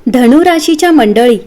धनु राशीच्या मंडळी,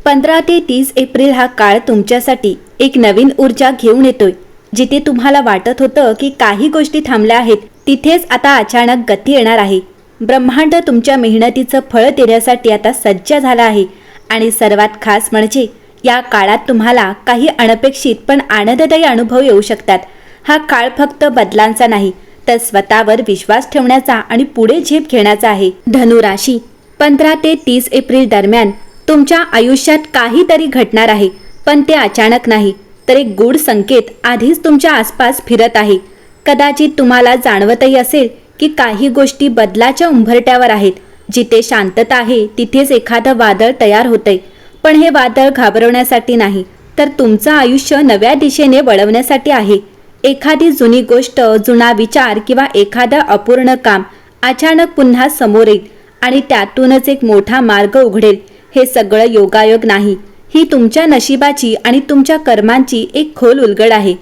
15 ते 30 एप्रिल हा काळ तुमच्यासाठी एक नवीन ऊर्जा घेऊन येतोय. जिथे तुम्हाला वाटत होतं की काही गोष्टी थांबल्या आहेत, तिथेच आता अचानक गती येणार आहे. ब्रह्मांड तुमच्या मेहनतीचं फळ देण्यासाठी आता सज्ज झाला आहे. आणि सर्वात खास म्हणजे या काळात तुम्हाला काही अनपेक्षित पण आनंददायी अनुभव येऊ शकतात. हा काळ फक्त बदलांचा नाही, तर स्वतःवर विश्वास ठेवण्याचा आणि पुढे झेप घेण्याचा आहे. धनु राशी, 15 ते 30 एप्रिल दरम्यान तुमच्या आयुष्यात काहीतरी घडणार आहे, पण ते अचानक नाही, तर एक गूढ संकेत आधीच तुमच्या आसपास फिरत आहे. कदाचित तुम्हाला जाणवतही असेल की काही गोष्टी बदलाच्या उंबरठ्यावर आहेत. जिथे शांतता आहे तिथेच एखादं वादळ तयार होतंय. पण हे वादळ घाबरवण्यासाठी नाही, तर तुमचं आयुष्य नव्या दिशेने वळवण्यासाठी आहे. एखादी जुनी गोष्ट, जुना विचार किंवा एखादं अपूर्ण काम अचानक पुन्हा समोर येईल आणि त्यातूनच एक मोठा मार्ग उघडेल. हे सगळं योगायोग नाही, ही तुमच्या नशिबाची आणि तुमच्या कर्मांची एक खोल उलगड आहे.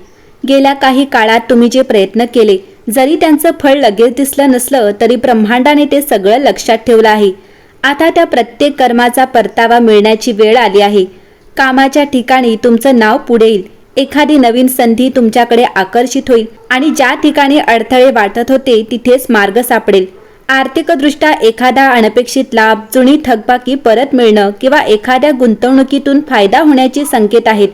गेल्या काही काळात तुम्ही जे प्रयत्न केले, जरी त्यांचं फळ लगेच दिसलं नसलं तरी ब्रह्मांडाने ते सगळं लक्षात ठेवलं आहे. आता त्या प्रत्येक कर्माचा परतावा मिळण्याची वेळ आली आहे. कामाच्या ठिकाणी तुमचं नाव पुढे येईल. एखादी नवीन संधी तुमच्याकडे आकर्षित होईल आणि ज्या ठिकाणी अडथळे वाटत होते तिथेच मार्ग सापडेल. आर्थिकदृष्ट्या एखादा अनपेक्षित लाभ, जुनी थकबाकी परत मिळणं किंवा एखाद्या गुंतवणुकीतून फायदा होण्याचे संकेत आहेत.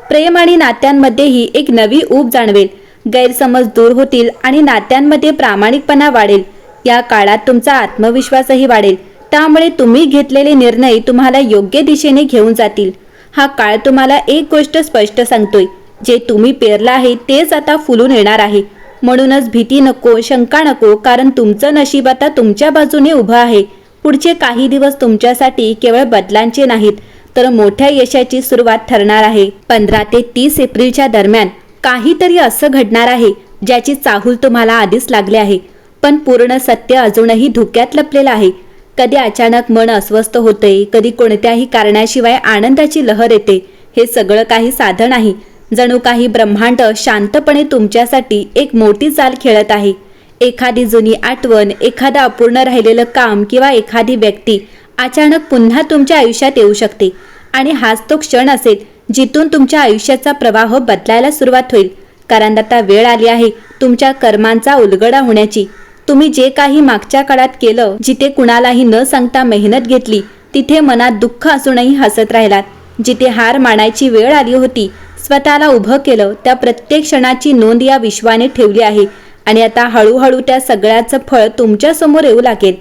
प्रेम आणि नात्यांमध्येही एक नवी ऊब जाणवेल. गैरसमज दूर होतील आणि नात्यांमध्ये प्रामाणिकपणा वाढेल. या काळात तुमचा आत्मविश्वासही वाढेल. त्यामुळे तुम्ही घेतलेले निर्णय तुम्हाला योग्य दिशेने घेऊन जातील. हा काळ तुम्हाला एक गोष्ट स्पष्ट सांगतोय, जे तुम्ही पेरलं आहे तेच आता फुलून येणार आहे. म्हणूनच भीती नको, शंका नको, कारण तुमचं नशीब आता तुमच्या बाजूने उभं आहे. पुढचे काही दिवस तुमच्यासाठी केवळ बदलांचे नाहीत, तर मोठ्या यशाची सुरुवात ठरणार आहे. 15 ते 30 एप्रिलच्या दरम्यान काहीतरी असं घडणार आहे ज्याची चाहूल तुम्हाला आधीच लागली आहे, पण पूर्ण सत्य अजूनही धुक्यात लपलेलं आहे. कधी अचानक मन अस्वस्थ होते, कधी कोणत्याही कारणाशिवाय आनंदाची लहर येते. हे सगळं काही साधं नाही. जणू काही ब्रह्मांड शांतपणे तुमच्यासाठी एक मोठी चाल खेळत आहे. एखादी जुनी आठवण, एखादं अपूर्ण राहिलेलं काम किंवा एखादी व्यक्ती अचानक पुन्हा तुमच्या आयुष्यात येऊ शकते. आणि हाच तो क्षण असेल जिथून तुमच्या आयुष्याचा प्रवाह बदलायला सुरुवात होईल. कारण आता वेळ आली आहे तुमच्या कर्मांचा उलगडा होण्याची. तुम्ही जे काही मागच्या काळात केलं, जिथे कुणालाही न सांगता मेहनत घेतली, तिथे मनात दुःख असूनही हसत राहिलात. जिथे हार मानायची वेळ आली होती, स्वतःला उभं केलं, त्या प्रत्येक क्षणाची नोंद या विश्वाने ठेवली आहे. आणि आता हळूहळू त्या सगळ्याचं फळ तुमच्या समोर येऊ लागेल.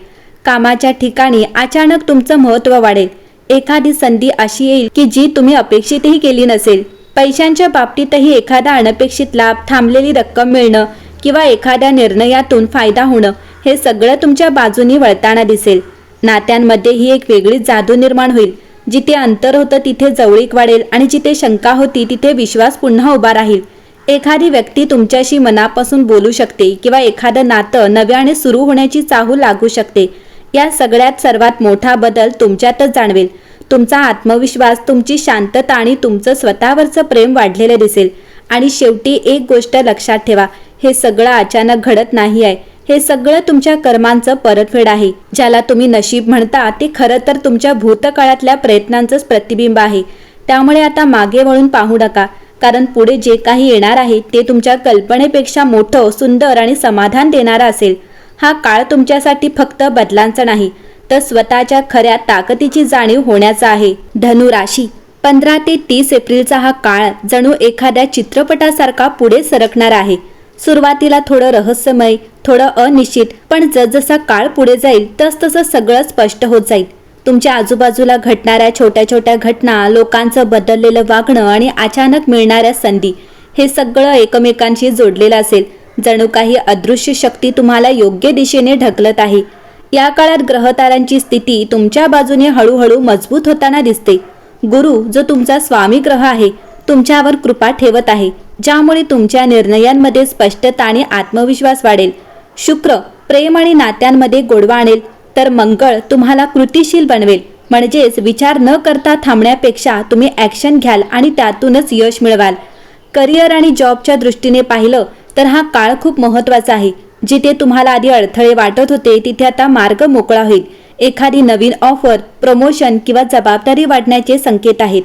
कामाच्या ठिकाणी अचानक तुमचं महत्त्व वाढेल. एखादी संधी अशी येईल की जी तुम्ही अपेक्षितही केली नसेल. पैशांच्या बाबतीतही एखादा अनपेक्षित लाभ, थांबलेली रक्कम मिळणं किंवा एखाद्या निर्णयातून फायदा होणं, हे सगळं तुमच्या बाजूनी वळताना दिसेल. नात्यांमध्येही एक वेगळीच जादू निर्माण होईल. जिथे अंतर होतं तिथे जवळीक वाढेल आणि जिथे शंका होती तिथे विश्वास पुन्हा उभा राहील. एखादी व्यक्ती तुमच्याशी मनापासून बोलू शकते किंवा एखादं नातं नव्याने सुरू होण्याची चाहूल लागू शकते. या सगळ्यात सर्वात मोठा बदल तुमच्यातच जाणवेल. तुमचा आत्मविश्वास, तुमची शांतता आणि तुमचं स्वतःवरचं प्रेम वाढलेलं दिसेल. आणि शेवटी एक गोष्ट लक्षात ठेवा, हे सगळं अचानक घडत नाही आहे. हे सगळं तुमच्या कर्मांचं परतफेड आहे. ज्याला तुम्ही नशीब म्हणता ते खरं तर तुमच्या भूतकाळातल्या प्रयत्नांचंच प्रतिबिंब आहे. त्यामुळे आता मागे वळून पाहू नका, कारण पुढे जे काही येणार आहे ते तुमच्या कल्पनेपेक्षा मोठं, सुंदर आणि समाधान देणारं असेल. हा काळ तुमच्यासाठी फक्त बदलांचा नाही, तर स्वतःच्या खऱ्या ताकदीची जाणीव होण्याचा आहे. धनु राशी, 15 ते 30 एप्रिलचा हा काळ जणू एखाद्या चित्रपटासारखा पुढे सरकणार आहे. सुरुवातीला थोडं रहस्यमय, थोडं अनिश्चित, पण जसजसा काळ पुढे जाईल तसतसं सगळं स्पष्ट होत जाईल. तुमच्या आजूबाजूला घडणाऱ्या छोट्या छोट्या घटना, लोकांचं बदललेलं वागणं आणि अचानक मिळणाऱ्या संधी, हे सगळं एकमेकांशी जोडलेलं असेल. जणू काही अदृश्य शक्ती तुम्हाला योग्य दिशेने ढकलत आहे. या काळात ग्रहतारांची स्थिती तुमच्या बाजूने हळूहळू मजबूत होताना दिसते. गुरु, जो तुमचा स्वामी ग्रह आहे, तुमच्यावर कृपा ठेवत आहे, ज्यामुळे तुमच्या निर्णयांमध्ये स्पष्टता आणि आत्मविश्वास वाढेल. शुक्र, प्रेम आणि नात्यांमध्ये गोडवा आणेल. तर मंगळ तुम्हाला कृतिशील बनवेल. म्हणजेच विचार न करता थांबण्यापेक्षा तुम्ही ॲक्शन घ्याल आणि त्यातूनच यश मिळवाल. करिअर आणि जॉबच्या दृष्टीने पाहिलं तर हा काळ खूप महत्त्वाचा आहे. जिथे तुम्हाला आधी अडथळे वाटत होते तिथे आता मार्ग मोकळा होईल. एखादी नवीन ऑफर, प्रमोशन किंवा जबाबदारी वाढण्याचे संकेत आहेत.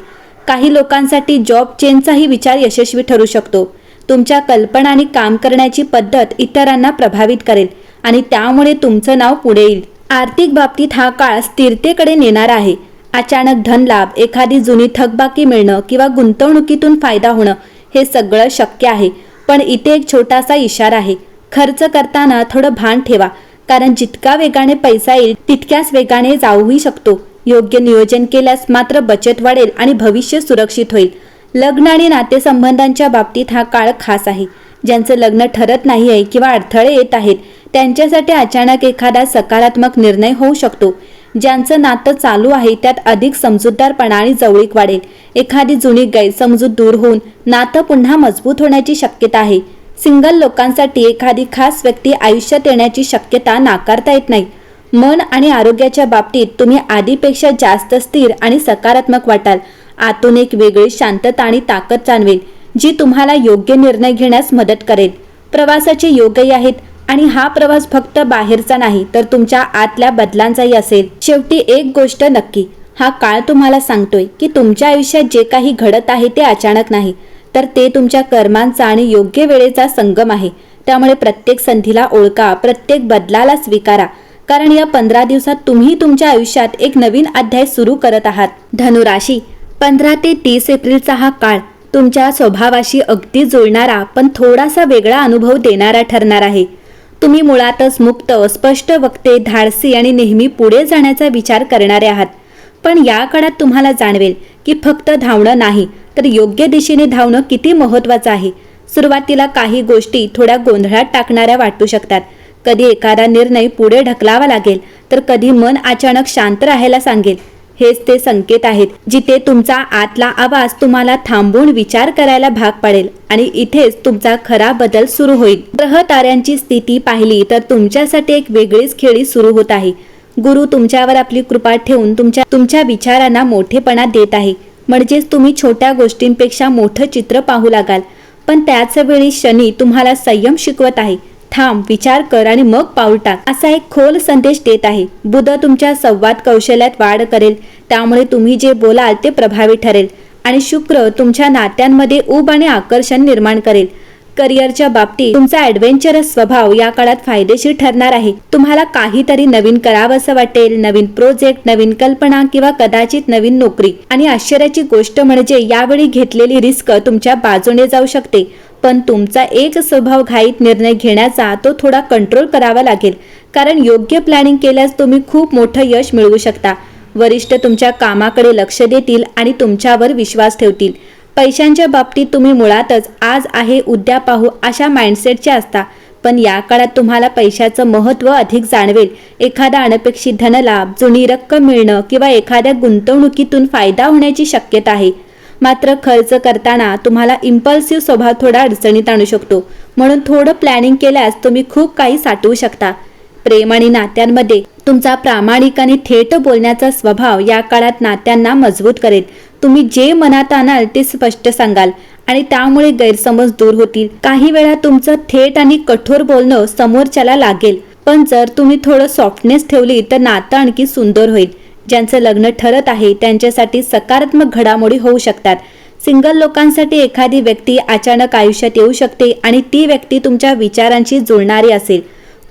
काही लोकांसाठी जॉब चेंजचाही विचार यशस्वी ठरू शकतो. तुमच्या कल्पना आणि काम करण्याची पद्धत इतरांना प्रभावित करेल आणि त्यामुळे तुमचं नाव पुढे येईल. आर्थिक बाबतीत हा काळ स्थिरतेकडे नेणारा आहे. अचानक धनलाभ, एखादी जुनी थकबाकी मिळणं किंवा गुंतवणुकीतून फायदा होणं हे सगळं शक्य आहे. पण इथे एक छोटासा इशारा आहे. खर्च करताना थोडं भान ठेवा, कारण जितका वेगाने पैसा येईल तितक्याच वेगाने जाऊही शकतो. योग्य नियोजन केल्यास मात्र बचत वाढेल आणि भविष्य सुरक्षित होईल. लग्न आणि नातेसंबंधांच्या बाबतीत हा काळ खास आहे. ज्यांचं लग्न ठरत नाही आहे किंवा अडथळे येत आहेत त्यांच्यासाठी अचानक एखादा सकारात्मक निर्णय होऊ शकतो. ज्यांचं नातं चालू आहे त्यात अधिक समजूतदारपणा आणि जवळीक वाढेल. एखादी जुनी गैरसमजूत दूर होऊन नातं पुन्हा मजबूत होण्याची शक्यता आहे. सिंगल लोकांसाठी एखादी खास व्यक्ती आयुष्यात येण्याची शक्यता नाकारता येत नाही. मन आणि आरोग्याच्या बाबतीत तुम्ही आधीपेक्षा जास्त स्थिर आणि सकारात्मक वाटाल. आतून एक वेगळी शांतता आणि ताकद जाणवेल जी तुम्हाला योग्य निर्णय घेण्यास मदत करेल. प्रवासाचे योगही आहेत आणि हा प्रवास फक्त बाहेरचा नाही तर तुमच्या आतल्या बदलांचाही असेल. शेवटी एक गोष्ट नक्की, हा काळ तुम्हाला सांगतोय की तुमच्या आयुष्यात जे काही घडत आहे ते अचानक नाही, तर ते तुमच्या कर्मांचा आणि योग्य वेळेचा संगम आहे. त्यामुळे प्रत्येक संधीला ओळखा, प्रत्येक बदलाला स्वीकारा, कारण या 15 दिवसात तुम्ही तुमच्या आयुष्यात एक नवीन अध्याय सुरू करत आहात. धनुराशी, 15 ते 30 एप्रिलचा हा काळ तुमच्या स्वभावाशी अगदी जुळणारा पण थोडासा वेगळा अनुभव देणारा ठरणार आहे. तुम्ही मुळातच मुक्त, स्पष्ट वक्ते, धाडसी आणि नेहमी पुढे जाण्याचा विचार करणारे आहात. पण या काळात तुम्हाला जाणवेल की फक्त धावणं नाही तर योग्य दिशेने धावणं किती महत्त्वाचं आहे. सुरुवातीला काही गोष्टी थोड्या गोंधळात टाकणाऱ्या वाटू शकतात. कधी एखादा निर्णय पुढे ढकलावा लागेल तर कधी मन अचानक शांत राहायला सांगेल. हेच ते संकेत आहेत जिथे तुमचा आतला आवाज तुम्हाला थांबून विचार करायला भाग पाडेल आणि इथेच तुमचा खरा बदल सुरू होईल. ग्रह ताऱ्यांची स्थिती पाहिली तर तुमच्यासाठी एक वेगळीच खेळी सुरू होत आहे. गुरु तुमच्यावर आपली कृपा ठेवून तुमच्या विचारांना मोठेपणा देत आहे. म्हणजेच तुम्ही छोट्या गोष्टींपेक्षा मोठं चित्र पाहू लागाल. पण त्याच वेळी शनी तुम्हाला संयम शिकवत आहे. थांब, विचार कर आणि मग पाऊल टाक, असा एक खोल संदेश देत आहे. बुध तुमच्या संवाद कौशल्यात वाढ करेल, त्यामुळे तुम्ही जे बोलाल ते प्रभावी ठरेल. आणि शुक्र तुमच्या नात्यांमध्ये ऊब आणि आकर्षण निर्माण करेल. करिअरच्या बाबतीत तुमचा ॲडव्हेंचरस स्वभाव या काळात फायदेशीर ठरणार आहे. तुम्हाला काहीतरी नवीन करावंसं वाटेल. नवीन प्रोजेक्ट, नवीन कल्पना किंवा कदाचित नवीन नोकरी. आणि आश्चर्याची गोष्ट म्हणजे यावेळी घेतलेली रिस्क तुमच्या बाजूने जाऊ शकते. पण तुमचा एक स्वभाव घाईत निर्णय घेण्याचा तो थोडा कंट्रोल करावा लागेल, कारण योग्य प्लॅनिंग केल्यास तुम्ही खूप मोठं यश मिळवू शकता. वरिष्ठ तुमच्या कामाकडे लक्ष देतील आणि तुमच्यावर विश्वास ठेवतील. पैशांच्या बाबतीत तुम्ही मुळातच आज आहे उद्या पाहू अशा माइंडसेटचे असता, पण या काळात तुम्हाला पैशाचं महत्त्व अधिक जाणवेल. एखादा अनपेक्षित धनलाभ, जुनी रक्कम मिळणं किंवा एखाद्या गुंतवणुकीतून फायदा होण्याची शक्यता आहे. मात्र खर्च करताना तुम्हाला इम्पल्सिव्ह स्वभाव थोडा अडचणीत आणू शकतो. म्हणून थोडं प्लॅनिंग केल्यास तुम्ही खूप काही साठवू शकता. प्रेम आणि नात्यांमध्ये तुमचा प्रामाणिक आणि थेट बोलण्याचा स्वभाव या काळात नात्यांना मजबूत करेल. तुम्ही जे मनात आणाल ते स्पष्ट सांगाल आणि त्यामुळे गैरसमज दूर होतील. काही वेळा तुमचं थेट आणि कठोर बोलणं समोरच्याला लागेल, पण जर तुम्ही थोडं सॉफ्टनेस ठेवली तर नातं आणखी सुंदर होईल. ज्यांचं लग्न ठरत आहे त्यांच्यासाठी सकारात्मक घडामोडी होऊ शकतात. सिंगल लोकांसाठी एखादी व्यक्ती अचानक आयुष्यात येऊ शकते आणि ती व्यक्ती तुमच्या विचारांशी जुळणारी असेल.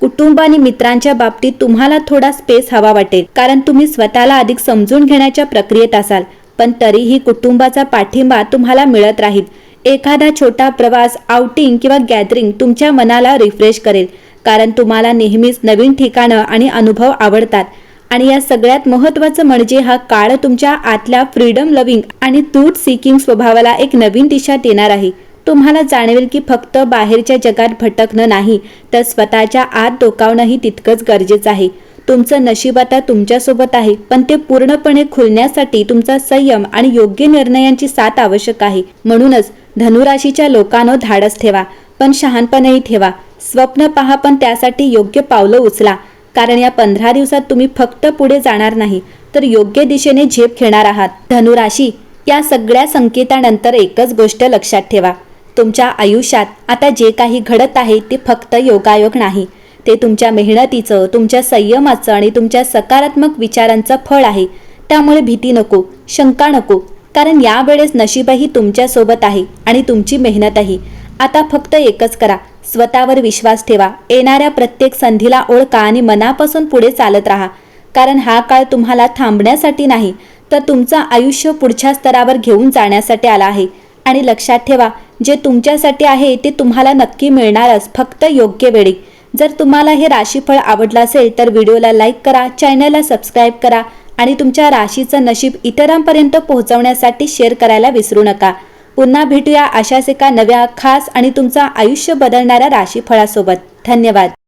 कुटुंब आणि मित्रांच्या बाबतीत तुम्हाला थोडा स्पेस हवा वाटेल, कारण तुम्ही स्वतःला अधिक समजून घेण्याच्या प्रक्रियेत असाल. पण तरीही कुटुंबाचा पाठिंबा तुम्हाला मिळत राहील. एखादा छोटा प्रवास, आउटिंग किंवा गॅदरिंग तुमच्या मनाला रिफ्रेश करेल, कारण तुम्हाला नेहमीच नवीन ठिकाणं आणि अनुभव आवडतात. आणि या सगळ्यात महत्त्वाचं म्हणजे हा काळ तुमच्या आतल्या फ्रीडम लव्हिंग आणि ट्रूथ सीकिंग स्वभावाला एक नवीन दिशा देणार आहे. तुम्हाला जाणवेल की फक्त बाहेरच्या जगात भटकणं नाही तर स्वतःच्या आत डोकावणंही तितकंच गरजेचं आहे. तुमचं नशीब आता तुमच्यासोबत आहे, पण ते पूर्णपणे खुलण्यासाठी तुमचा संयम आणि योग्य निर्णयांची साथ आवश्यक आहे. म्हणूनच धनुराशीच्या लोकांनो, धाडस ठेवा पण शहाणपणही ठेवा. स्वप्न पहा पण त्यासाठी योग्य पावलं उचला, कारण या 15 दिवसात तुम्ही फक्त पुढे जाणार नाही तर योग्य दिशेने झेप घेणार आहात. धनुराशी, या सगळ्या संकेतानंतर एकच गोष्ट लक्षात ठेवा. तुमच्या आयुष्यात आता जे काही घडत आहे ते फक्त योगायोग नाही, ते तुमच्या मेहनतीचं, तुमच्या संयमाचं आणि तुमच्या सकारात्मक विचारांचं फळ आहे. त्यामुळे भीती नको, शंका नको, कारण यावेळेस नशीबही तुमच्यासोबत आहे आणि तुमची मेहनतही. आता फक्त एकच करा, स्वतःवर विश्वास ठेवा, येणाऱ्या प्रत्येक संधीला ओळखा आणि मनापासून पुढे चालत राहा. कारण हा काळ तुम्हाला थांबण्यासाठी नाही, तर तुमचं आयुष्य पुढच्या स्तरावर घेऊन जाण्यासाठी आला आहे. आणि लक्षात ठेवा, जे तुमच्यासाठी आहे ते तुम्हाला नक्की मिळणारच, फक्त योग्य वेळी. जर तुम्हाला हे राशीफळ आवडलं असेल तर व्हिडिओला लाईक करा, चॅनलला सबस्क्राईब करा आणि तुमच्या राशीचं नशीब इतरांपर्यंत पोहोचवण्यासाठी शेअर करायला विसरू नका. पुन्हा भेटूया अशाच एका नव्या, खास आणि तुमचं आयुष्य बदलणाऱ्या राशीफळासोबत. धन्यवाद.